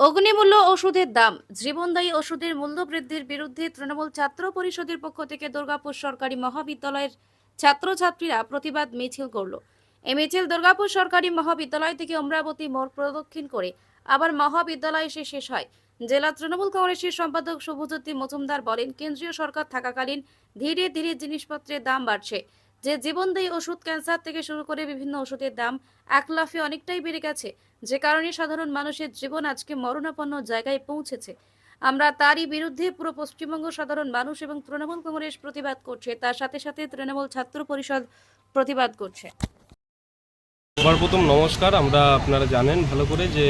অগ্নিমূল্য ওষুধের দাম, জীবনদায়ী ওষুধের মূল্য বৃদ্ধির বিরুদ্ধে তৃণমূল ছাত্র পরিষদের পক্ষ থেকে দুর্গাপুর সরকারি মহাবিদ্যালয়ের ছাত্রছাত্রীরা প্রতিবাদ মিছিল করল। এই মিছিল দুর্গাপুর সরকারি মহাবিদ্যালয় থেকে অমরাবতী মোড় প্রদক্ষিণ করে আবার মহাবিদ্যালয়ে এসে শেষ হয়। জেলা তৃণমূল কংগ্রেসের সম্পাদক শুভজ্যোতি মজুমদার বলেন, কেন্দ্রীয় সরকার থাকাকালীন ধীরে ধীরে জিনিসপত্রের দাম বাড়ছে। যে জীবনদায়ী ওষুধ, ক্যান্সার থেকে শুরু করে বিভিন্ন ওষুধের দাম এক লাফে অনেকটাই বেড়ে গেছে, যে কারণে সাধারণ মানুষের জীবন আজকে মরণাপন্ন জায়গায় পৌঁছেছে। আমরা তারই বিরুদ্ধে পুরো পশ্চিমবঙ্গ সাধারণ মানুষ এবং তৃণমূল কংগ্রেস প্রতিবাদ করছে, তার সাথে সাথে তৃণমূল ছাত্র পরিষদ প্রতিবাদ করছে। সর্বপ্রথম নমস্কার। আমরা আপনারা জানেন ভালো করে যে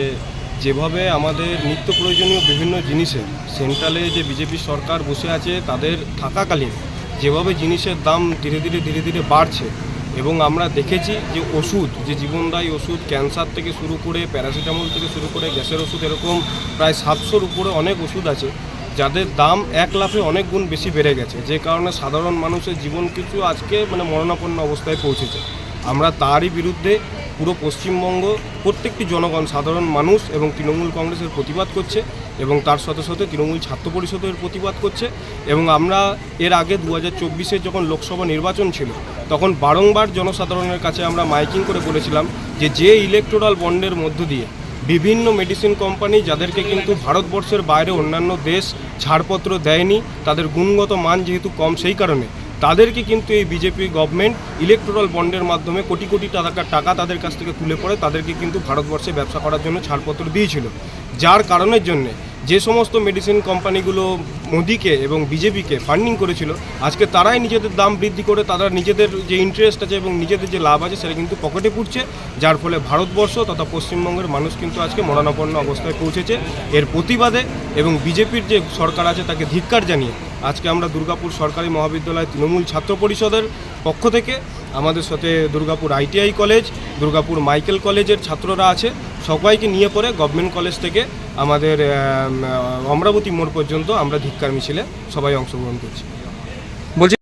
যেভাবে আমাদের নিত্য প্রয়োজনীয় বিভিন্ন জিনিসের সেন্ট্রালে যে বিজেপি সরকার বসে আছে তাদের থাকাকালীন যেভাবে জিনিসের দাম ধীরে ধীরে বাড়ছে, এবং আমরা দেখেছি যে ওষুধ, যে জীবনদায়ী ওষুধ, ক্যান্সার থেকে শুরু করে প্যারাসিটামল থেকে শুরু করে গ্যাসের ওষুধ, এরকম প্রায় 700-র উপরে অনেক ওষুধ আছে যাদের দাম এক লাফে অনেক গুণ বেশি বেড়ে গেছে, যে কারণে সাধারণ মানুষের জীবন কিছু আজকে মরণাপন্ন অবস্থায় পৌঁছেছে। আমরা তারই বিরুদ্ধে পুরো পশ্চিমবঙ্গ প্রত্যেকটি জনগণ, সাধারণ মানুষ এবং তৃণমূল কংগ্রেসের প্রতিবাদ করছে, এবং তার সাথে সাথে তৃণমূল ছাত্র পরিষদের প্রতিবাদ করছে। এবং আমরা এর আগে 2024-এ যখন লোকসভা নির্বাচন ছিল তখন বারংবার জনসাধারণের কাছে আমরা মাইকিং করে বলেছিলাম যে ইলেকটোরাল বন্ডের মধ্য দিয়ে বিভিন্ন মেডিসিন কোম্পানি, যাদেরকে কিন্তু ভারতবর্ষের বাইরে অন্যান্য দেশ ছাড়পত্র দেয়নি, তাদের গুণগত মান যেহেতু কম, সেই কারণে তাদেরকে কিন্তু এই বিজেপি গভর্নমেন্ট ইলেকটোরাল বন্ডের মাধ্যমে কোটি কোটি টাকা তাদের কাছ থেকে তুলে পড়ে তাদেরকে কিন্তু ভারতবর্ষে ব্যবসা করার জন্য ছাড়পত্র দিয়েছিল। যার কারণের জন্যে যে সমস্ত মেডিসিন কোম্পানিগুলো মোদিকে এবং বিজেপিকে ফান্ডিং করেছিল, আজকে তারাই নিজেদের দাম বৃদ্ধি করে তারা নিজেদের যে ইন্টারেস্ট আছে এবং নিজেদের যে লাভ আছে সেটা কিন্তু পকেটে পুড়ছে, যার ফলে ভারতবর্ষ তথা পশ্চিমবঙ্গের মানুষ কিন্তু আজকে মরণাপন্ন অবস্থায় পৌঁছেছে। এর প্রতিবাদে এবং বিজেপির যে সরকার আছে তাকে ধিক্কার জানিয়ে আজকে আমরা দুর্গাপুর সরকারি মহাবিদ্যালয় তৃণমূল ছাত্র পরিষদের পক্ষ থেকে আমাদের সাথে Durgapur ITI college, Durgapur Michael কলেজের ছাত্ররা আছে, সবাইকে নিয়ে পরে গভর্নমেন্ট কলেজ থেকে আমাদের অমরাবতী মোড় পর্যন্ত আমরা ধিক্কার মিছিলে সবাই অংশগ্রহণ করছি।